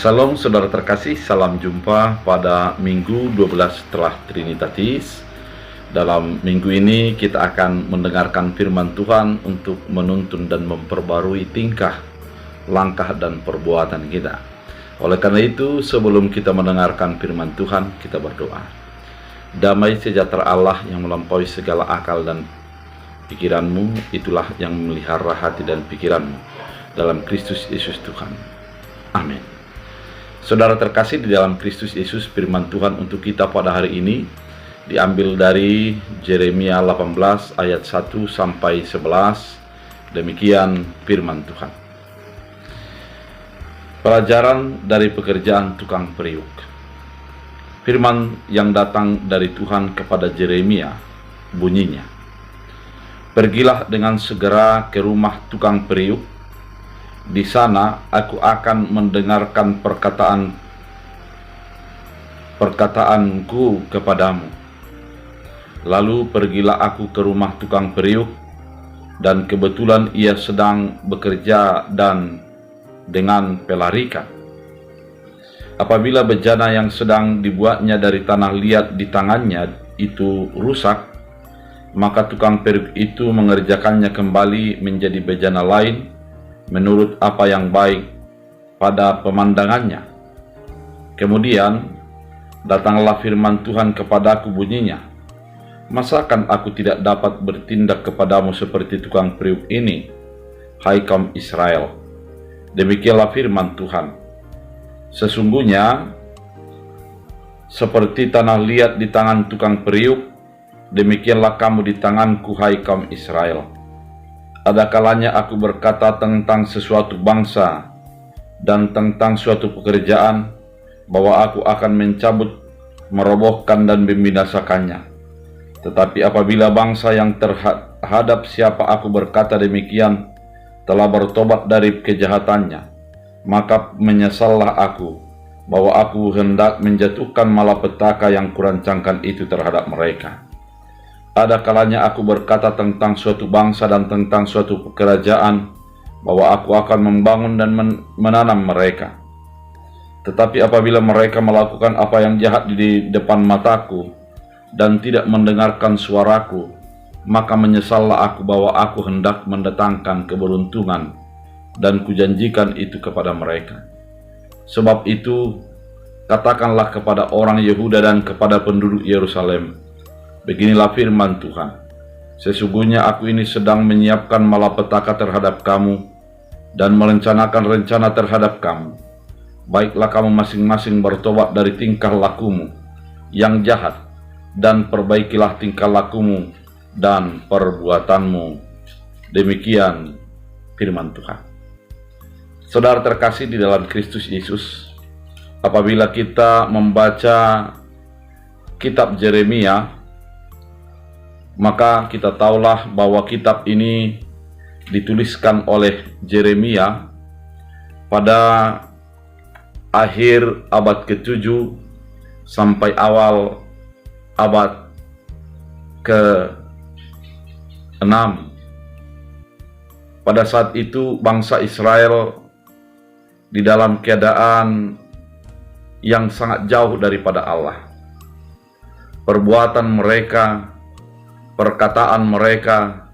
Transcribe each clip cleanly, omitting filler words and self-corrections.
Salam saudara terkasih, salam jumpa pada minggu 12 setelah Trinitatis. Dalam minggu ini kita akan mendengarkan firman Tuhan untuk menuntun dan memperbarui tingkah, langkah dan perbuatan kita. Oleh karena itu, sebelum kita mendengarkan firman Tuhan, kita berdoa. Damai sejahtera Allah yang melampaui segala akal dan pikiranmu, itulah yang memelihara hati dan pikiranmu dalam Kristus Yesus Tuhan. Amin. Saudara terkasih di dalam Kristus Yesus, firman Tuhan untuk kita pada hari ini diambil dari Yeremia 18 ayat 1 sampai 11. Demikian firman Tuhan. Pelajaran dari pekerjaan tukang periuk. Firman yang datang dari Tuhan kepada Yeremia bunyinya, "Pergilah dengan segera ke rumah tukang periuk. Di sana aku akan mendengarkan perkataanku kepadamu. Lalu pergilah aku ke rumah tukang periuk, dan kebetulan ia sedang bekerja dan dengan pelarikan. Apabila bejana yang sedang dibuatnya dari tanah liat di tangannya itu rusak, maka tukang periuk itu mengerjakannya kembali menjadi bejana lain menurut apa yang baik pada pemandangannya. Kemudian datanglah firman Tuhan kepadaku bunyinya, masakan aku tidak dapat bertindak kepadamu seperti tukang periuk ini, hai kaum Israel? Demikianlah firman Tuhan. Sesungguhnya seperti tanah liat di tangan tukang periuk, demikianlah kamu di tanganku, hai kaum Israel. Ada kalanya aku berkata tentang sesuatu bangsa dan tentang suatu pekerjaan, bahwa aku akan mencabut, merobohkan dan membinasakannya. Tetapi apabila bangsa yang terhadap siapa aku berkata demikian telah bertobat dari kejahatannya, maka menyesallah aku bahwa aku hendak menjatuhkan malapetaka yang kurancangkan itu terhadap mereka. Ada kalanya aku berkata tentang suatu bangsa dan tentang suatu kerajaan, bahwa aku akan membangun dan menanam mereka. Tetapi apabila mereka melakukan apa yang jahat di depan mataku dan tidak mendengarkan suaraku, maka menyesallah aku bahwa aku hendak mendatangkan keberuntungan dan kujanjikan itu kepada mereka. Sebab itu, katakanlah kepada orang Yehuda dan kepada penduduk Yerusalem, beginilah firman Tuhan, sesungguhnya aku ini sedang menyiapkan malapetaka terhadap kamu dan merencanakan rencana terhadap kamu. Baiklah kamu masing-masing bertobat dari tingkah lakumu yang jahat, dan perbaikilah tingkah lakumu dan perbuatanmu." Demikian firman Tuhan. Saudara terkasih di dalam Kristus Yesus, apabila kita membaca kitab Yeremia, maka kita tahulah bahwa kitab ini dituliskan oleh Yeremia pada akhir abad ke-7 sampai awal abad ke-6. Pada saat itu bangsa Israel di dalam keadaan yang sangat jauh daripada Allah. Perbuatan mereka, perkataan mereka,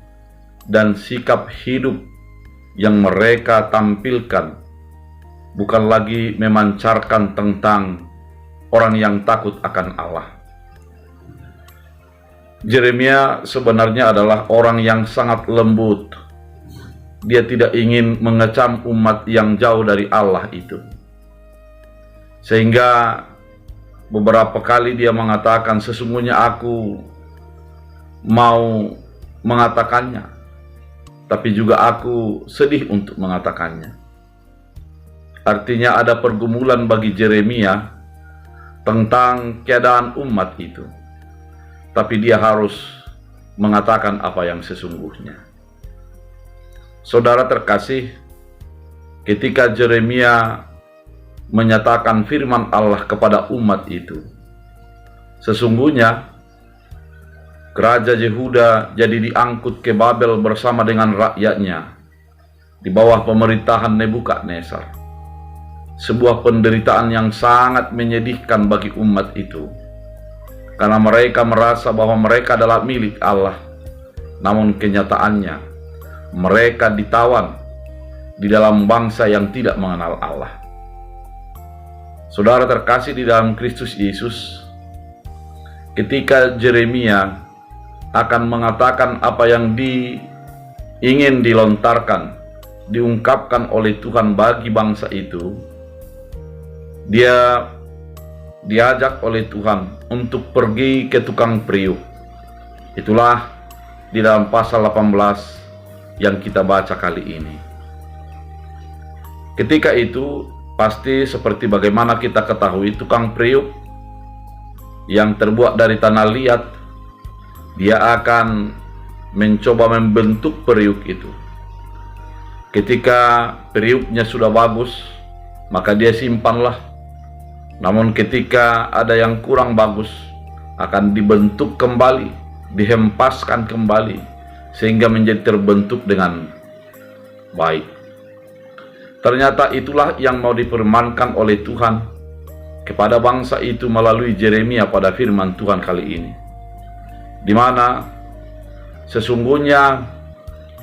dan sikap hidup yang mereka tampilkan bukan lagi memancarkan tentang orang yang takut akan Allah. Yeremia sebenarnya adalah orang yang sangat lembut. Dia tidak ingin mengecam umat yang jauh dari Allah itu. Sehingga beberapa kali dia mengatakan, sesungguhnya aku mau mengatakannya, tapi juga aku sedih untuk mengatakannya. Artinya ada pergumulan bagi Yeremia tentang keadaan umat itu, tapi dia harus mengatakan apa yang sesungguhnya. Saudara terkasih, ketika Yeremia menyatakan firman Allah kepada umat itu, sesungguhnya Raja Yehuda jadi diangkut ke Babel bersama dengan rakyatnya di bawah pemerintahan Nebukadnezar. sebuah penderitaan yang sangat menyedihkan bagi umat itu, karena mereka merasa bahwa mereka adalah milik Allah, namun kenyataannya mereka ditawan di dalam bangsa yang tidak mengenal Allah. Saudara terkasih di dalam Kristus Yesus, ketika Yeremia akan mengatakan apa yang ingin dilontarkan, diungkapkan oleh Tuhan bagi bangsa itu, dia diajak oleh Tuhan untuk pergi ke tukang periuk. Itulah di dalam pasal 18 yang kita baca kali ini. Ketika itu, pasti seperti bagaimana kita ketahui, tukang periuk yang terbuat dari tanah liat, dia akan mencoba membentuk periuk itu. Ketika periuknya sudah bagus, maka dia simpanlah. Namun ketika ada yang kurang bagus, akan dibentuk kembali, dihempaskan kembali, sehingga menjadi terbentuk dengan baik. Ternyata itulah yang mau difirmankan oleh Tuhan kepada bangsa itu melalui Yeremia pada firman Tuhan kali ini, di mana sesungguhnya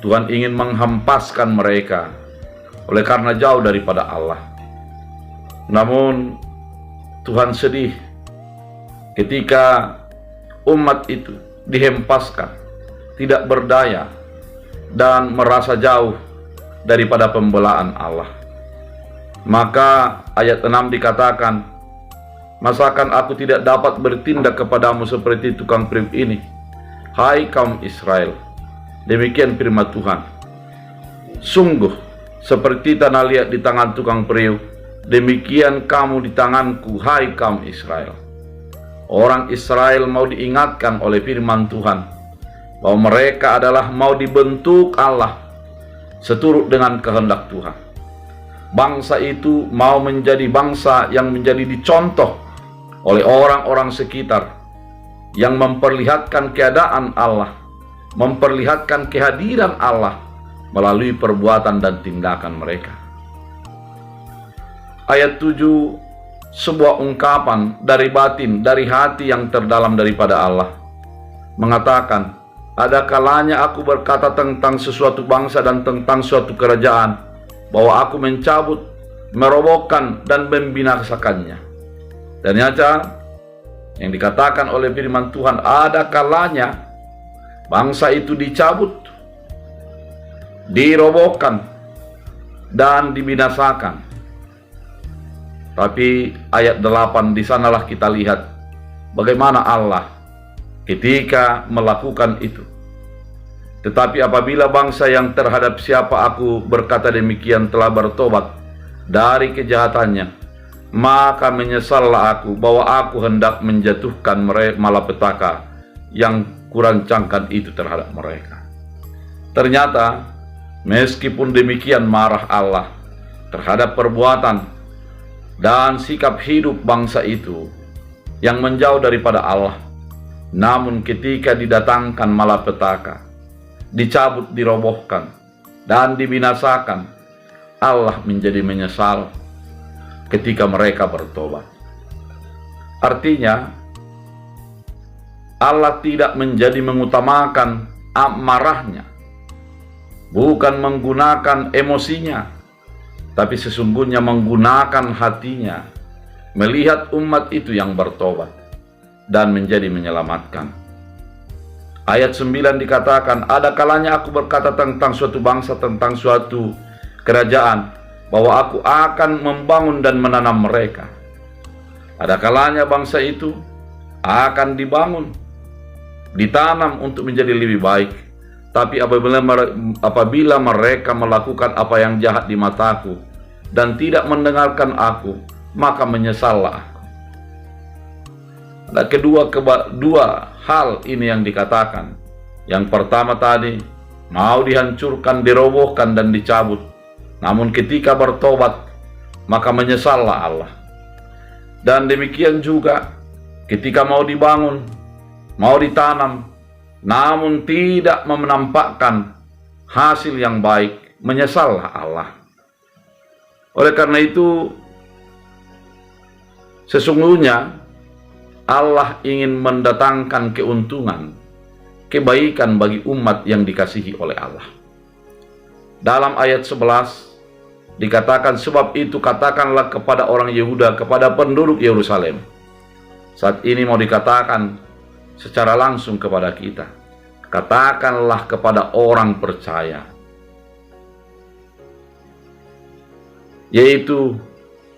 Tuhan ingin menghempaskan mereka oleh karena jauh daripada Allah. Namun Tuhan sedih ketika umat itu dihempaskan, tidak berdaya, dan merasa jauh daripada pembelaan Allah. Maka ayat 6 dikatakan, "Masakan aku tidak dapat bertindak kepadamu seperti tukang periuk ini, hai kaum Israel? Demikian firman Tuhan. Sungguh seperti tanah liat di tangan tukang periuk, demikian kamu di tanganku, hai kaum Israel." Orang Israel mau diingatkan oleh firman Tuhan bahwa mereka adalah mau dibentuk Allah seturut dengan kehendak Tuhan. Bangsa itu mau menjadi bangsa yang menjadi dicontoh oleh orang-orang sekitar, yang memperlihatkan keadaan Allah, memperlihatkan kehadiran Allah melalui perbuatan dan tindakan mereka. Ayat 7, sebuah ungkapan dari batin, dari hati yang terdalam daripada Allah, mengatakan, "Ada kalanya aku berkata tentang sesuatu bangsa dan tentang suatu kerajaan, bahwa aku mencabut, merobohkan, dan membinasakannya." Ternyata yang dikatakan oleh firman Tuhan, ada kalanya bangsa itu dicabut, dirobohkan, dan dibinasakan. Tapi ayat 8 di sanalah kita lihat bagaimana Allah ketika melakukan itu. "Tetapi apabila bangsa yang terhadap siapa aku berkata demikian telah bertobat dari kejahatannya, maka menyesallah aku bahwa aku hendak menjatuhkan malapetaka yang kurancangkan itu terhadap mereka." Ternyata meskipun demikian marah Allah terhadap perbuatan dan sikap hidup bangsa itu yang menjauh daripada Allah, namun ketika didatangkan malapetaka, dicabut, dirobohkan, dan dibinasakan, Allah menjadi menyesal ketika mereka bertobat. Artinya, Allah tidak menjadi mengutamakan amarahnya, bukan menggunakan emosinya, tapi sesungguhnya menggunakan hatinya, melihat umat itu yang bertobat dan menjadi menyelamatkan. Ayat 9 dikatakan, "Ada kalanya aku berkata tentang suatu bangsa, tentang suatu kerajaan, bahwa aku akan membangun dan menanam mereka." Ada kalanya bangsa itu akan dibangun, ditanam untuk menjadi lebih baik. Tapi apabila mereka melakukan apa yang jahat di mataku dan tidak mendengarkan aku, maka menyesallah aku. Ada dua hal ini yang dikatakan. Yang pertama tadi, mau dihancurkan, dirobohkan, dan dicabut. Namun ketika bertobat, maka menyesallah Allah. Dan demikian juga ketika mau dibangun, mau ditanam, namun tidak menampakkan hasil yang baik, menyesallah Allah. Oleh karena itu, Sesungguhnya Allah ingin mendatangkan keuntungan, kebaikan bagi umat yang dikasihi oleh Allah. Dalam ayat 11 dikatakan, sebab itu katakanlah kepada orang Yehuda, kepada penduduk Yerusalem. Saat ini mau dikatakan secara langsung kepada kita. Katakanlah kepada orang percaya, yaitu,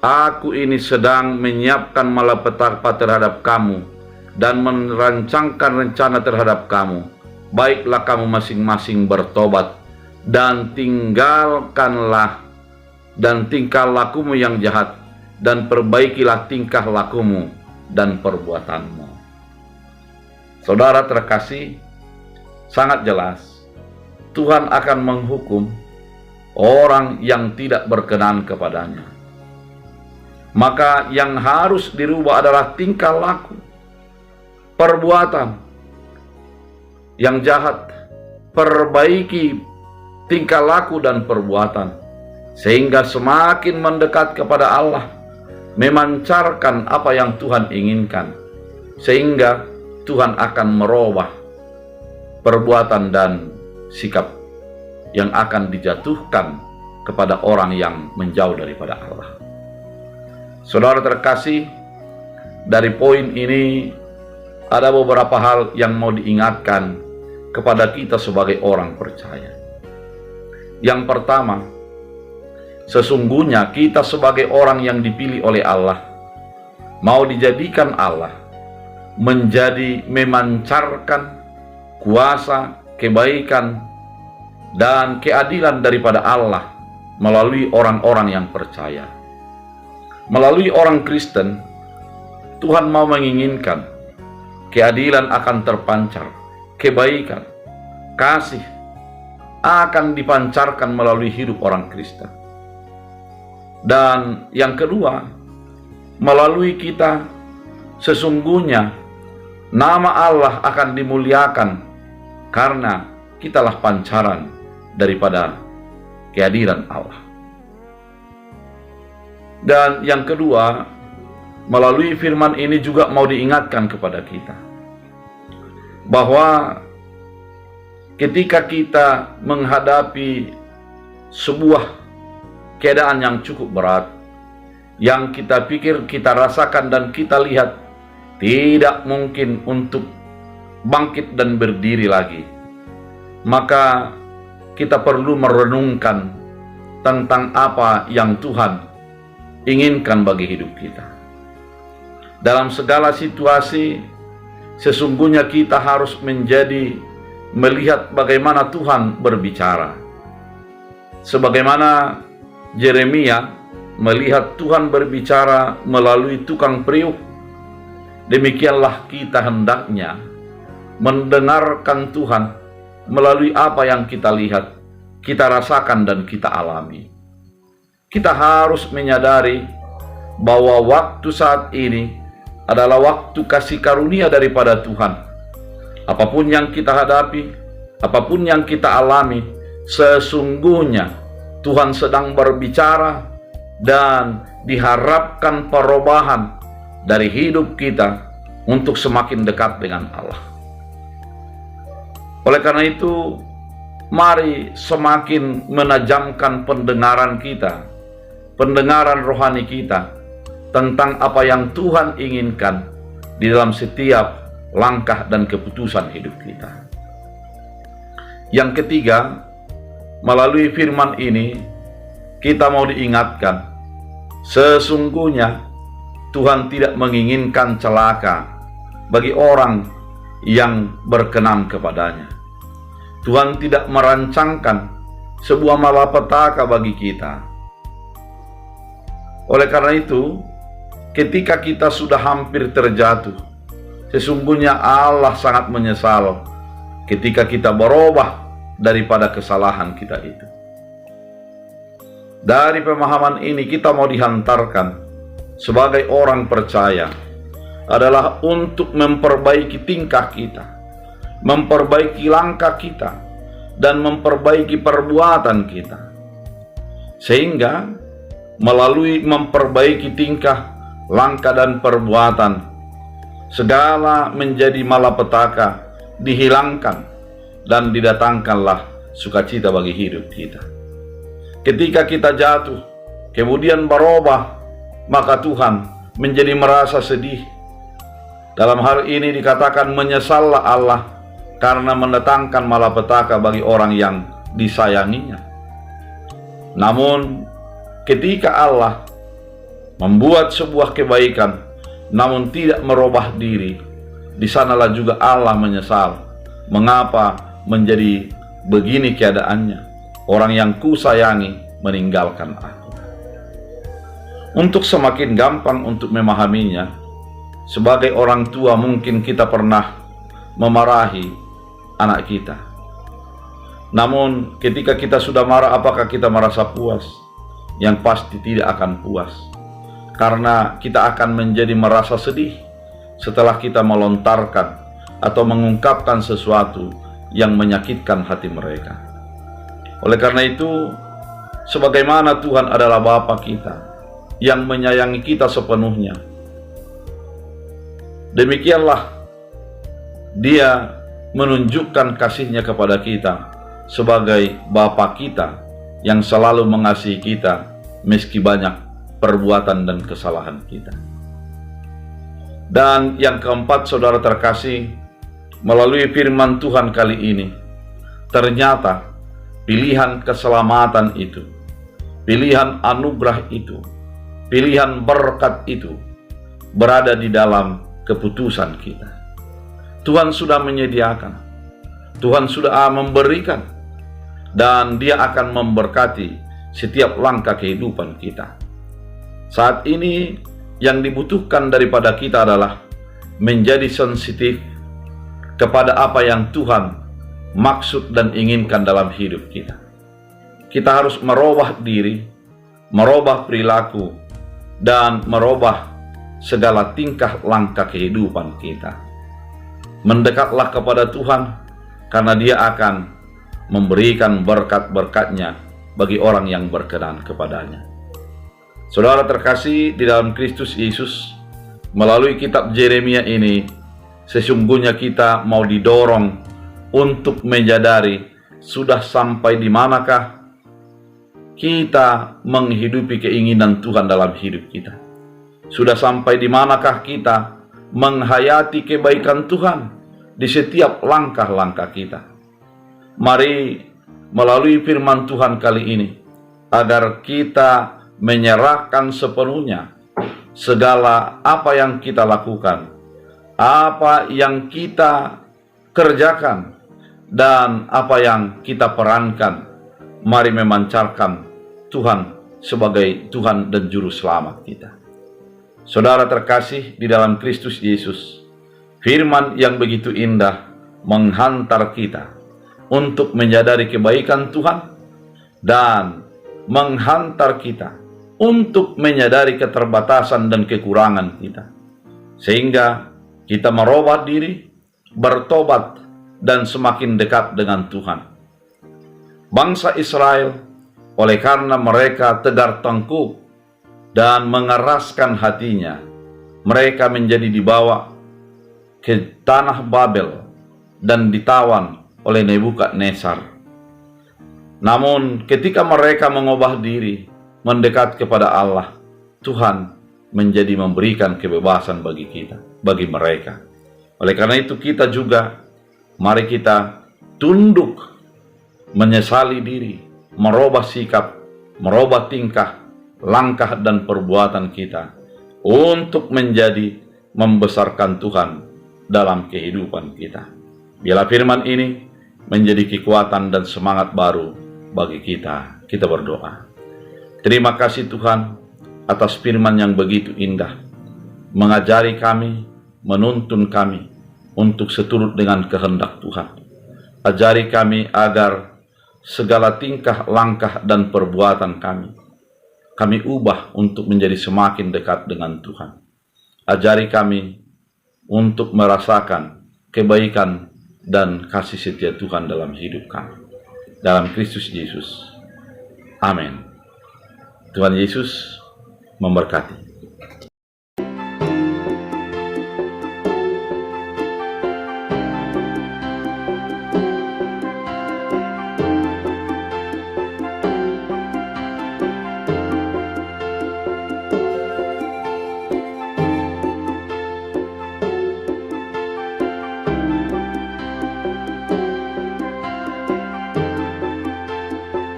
aku ini sedang menyiapkan malapetaka terhadap kamu dan merancangkan rencana terhadap kamu. Baiklah kamu masing-masing bertobat dan tinggalkanlah dan tingkah lakumu yang jahat, dan perbaikilah tingkah lakumu dan perbuatanmu. Saudara terkasih, sangat jelas Tuhan akan menghukum orang yang tidak berkenan kepadanya. Maka yang harus dirubah adalah tingkah laku, perbuatan yang jahat. Perbaiki tingkah laku dan perbuatan, sehingga semakin mendekat kepada Allah, memancarkan apa yang Tuhan inginkan, sehingga Tuhan akan merubah perbuatan dan sikap yang akan dijatuhkan kepada orang yang menjauh daripada Allah. Saudara terkasih, dari poin ini ada beberapa hal yang mau diingatkan kepada kita sebagai orang percaya. Yang pertama, sesungguhnya kita sebagai orang yang dipilih oleh Allah, mau dijadikan Allah menjadi memancarkan kuasa, kebaikan, dan keadilan daripada Allah melalui orang-orang yang percaya. Melalui orang Kristen, Tuhan mau menginginkan keadilan akan terpancar, kebaikan, kasih akan dipancarkan melalui hidup orang Kristen. Dan yang kedua, melalui kita, sesungguhnya nama Allah akan dimuliakan karena kitalah pancaran daripada kehadiran Allah. Dan yang kedua, melalui firman ini juga mau diingatkan kepada kita bahwa ketika kita menghadapi sebuah keadaan yang cukup berat, yang kita pikir, kita rasakan, dan kita lihat tidak mungkin untuk bangkit dan berdiri lagi, maka kita perlu merenungkan tentang apa yang Tuhan inginkan bagi hidup kita. Dalam segala situasi, sesungguhnya kita harus melihat bagaimana Tuhan berbicara. Sebagaimana Yeremia melihat Tuhan berbicara melalui tukang periuk, demikianlah kita hendaknya mendengarkan Tuhan melalui apa yang kita lihat, kita rasakan, dan kita alami. Kita harus menyadari bahwa waktu saat ini adalah waktu kasih karunia daripada Tuhan. Apapun yang kita hadapi, apapun yang kita alami, sesungguhnya Tuhan sedang berbicara dan diharapkan perubahan dari hidup kita untuk semakin dekat dengan Allah. Oleh karena itu, mari semakin menajamkan pendengaran kita, pendengaran rohani kita tentang apa yang Tuhan inginkan di dalam setiap langkah dan keputusan hidup kita. Yang ketiga, melalui firman ini kita mau diingatkan, sesungguhnya Tuhan tidak menginginkan celaka bagi orang yang berkenan kepadanya. Tuhan tidak merancangkan sebuah malapetaka bagi kita. Oleh karena itu, ketika kita sudah hampir terjatuh, sesungguhnya Allah sangat menyesal ketika kita berubah daripada kesalahan kita itu. Dari pemahaman ini kita mau dihantarkan sebagai orang percaya adalah untuk memperbaiki tingkah kita, memperbaiki langkah kita, dan memperbaiki perbuatan kita. Sehingga melalui memperbaiki tingkah, langkah dan perbuatan, segala menjadi malapetaka dihilangkan, dan didatangkanlah sukacita bagi hidup kita. Ketika kita jatuh, kemudian berubah, maka Tuhan menjadi merasa sedih. Dalam hal ini dikatakan menyesallah Allah karena mendatangkan malapetaka bagi orang yang disayanginya. Namun ketika Allah membuat sebuah kebaikan namun tidak merubah diri, di sanalah juga Allah menyesal. Mengapa menjadi begini keadaannya? Orang yang kusayangi meninggalkan aku. Untuk semakin gampang untuk memahaminya, sebagai orang tua mungkin kita pernah memarahi anak kita. Namun ketika kita sudah marah, apakah kita merasa puas? Yang pasti tidak akan puas, karena kita akan menjadi merasa sedih setelah kita melontarkan atau mengungkapkan sesuatu yang menyakitkan hati mereka. Oleh karena itu, sebagaimana Tuhan adalah Bapa kita yang menyayangi kita sepenuhnya, demikianlah Dia menunjukkan kasih-Nya kepada kita sebagai Bapa kita yang selalu mengasihi kita meski banyak perbuatan dan kesalahan kita. Dan yang keempat, saudara terkasih, melalui firman Tuhan kali ini, ternyata pilihan keselamatan itu, pilihan anugerah itu, pilihan berkat itu berada di dalam keputusan kita. Tuhan sudah menyediakan, Tuhan sudah memberikan, dan Dia akan memberkati setiap langkah kehidupan kita. Saat ini yang dibutuhkan daripada kita adalah menjadi sensitif kepada apa yang Tuhan maksud dan inginkan dalam hidup kita. Kita harus merubah diri, merubah perilaku, dan merubah segala tingkah langkah kehidupan kita. Mendekatlah kepada Tuhan, karena Dia akan memberikan berkat-berkat-Nya bagi orang yang berkenan kepadanya. Saudara terkasih di dalam Kristus Yesus, melalui kitab Yeremia ini, sesungguhnya kita mau didorong untuk menyadari sudah sampai di manakah kita menghidupi keinginan Tuhan dalam hidup kita. Sudah sampai di manakah kita menghayati kebaikan Tuhan di setiap langkah-langkah kita. Mari melalui firman Tuhan kali ini, agar kita menyerahkan sepenuhnya segala apa yang kita lakukan, apa yang kita kerjakan, dan apa yang kita perankan. Mari memancarkan Tuhan sebagai Tuhan dan Juru Selamat kita. Saudara terkasih di dalam Kristus Yesus, firman yang begitu indah menghantar kita untuk menyadari kebaikan Tuhan dan menghantar kita untuk menyadari keterbatasan dan kekurangan kita, sehingga kita merubah diri, bertobat, dan semakin dekat dengan Tuhan. Bangsa Israel, oleh karena mereka tegar tengkuk dan mengeraskan hatinya, mereka menjadi dibawa ke tanah Babel dan ditawan oleh Nebukadnezar. Namun ketika mereka mengubah diri, mendekat kepada Allah, Tuhan menjadi memberikan kebebasan bagi kita, bagi mereka. Oleh karena itu kita juga, mari kita tunduk, menyesali diri, merubah sikap, merubah tingkah, langkah dan perbuatan kita untuk menjadi membesarkan Tuhan dalam kehidupan kita. Biarlah firman ini menjadi kekuatan dan semangat baru bagi kita. Kita berdoa. Terima kasih Tuhan atas firman yang begitu indah, mengajari kami, menuntun kami untuk seturut dengan kehendak Tuhan. Ajari kami agar segala tingkah, langkah, dan perbuatan kami ubah untuk menjadi semakin dekat dengan Tuhan. Ajari kami untuk merasakan kebaikan dan kasih setia Tuhan dalam hidup kami. Dalam Kristus Yesus. Amin. Tuhan Yesus memberkati.